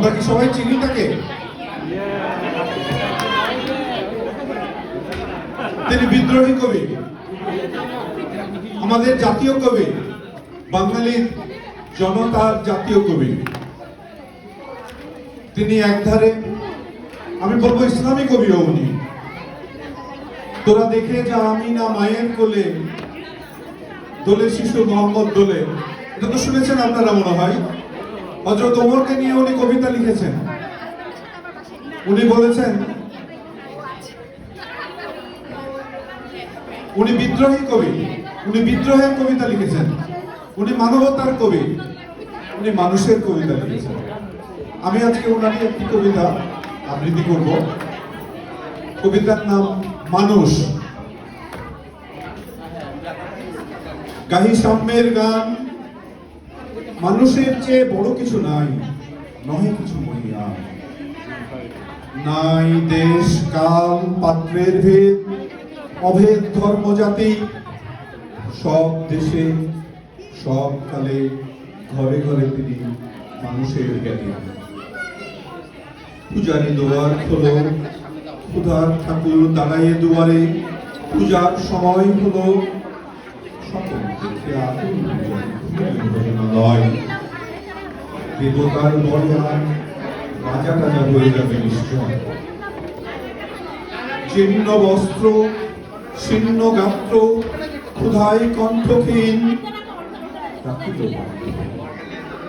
আমরা কি সবাই চিনি তাকে? তিনি বিদ্রোহী কবি, আমাদের জাতীয় কবি, বাঙালির জনতার জাতীয় কবি। তিনি একধারে আমি বলবো ইসলামী কবিও উনি। তোরা দেখে যা আমি না মায়ের কোলে, দোলে শিশু মোহাম্মদ দোলে, এটা তো শুনেছেন আপনারা মনে হয়। হযরত ওমরকে নিয়ে উনি কবিতা লিখেছেন। উনি বলেছেন উনি বিদ্রোহী কবি, উনি বিদ্রোহের কবিতা লিখেছেন, উনি মানবতার কবি, উনি মানুষের কবিতা লিখেছেন। আমি আজকে ওনারই একটি কবিতা আবৃত্তি করব। কবিতার নাম মানুষ। গাহি সাম্যের গান, মানুষের চেয়ে বড় কিছু নাই, নহে কিছু মহিয়ান। নাই দেশ কাল পাত্রের ভেদ, অভেদ ধর্ম জাতি, সব দেশে সব কালে ঘরে ঘরে তিনি মানুষের জ্ঞানী। পূজারি দুয়ার খোলো, ক্ষুধার ঠাকুর দাঁড়াইয়ে দুয়ারে, পূজার সময় হলো, সকল দেখে আকুল লয়। দেবতার বলে আর রাজা টাজা হয়ে যাবে নিশ্চয়। জীর্ণ বস্ত্র, শীর্ণ গাত্র, ক্ষুধায় কণ্ঠহীন,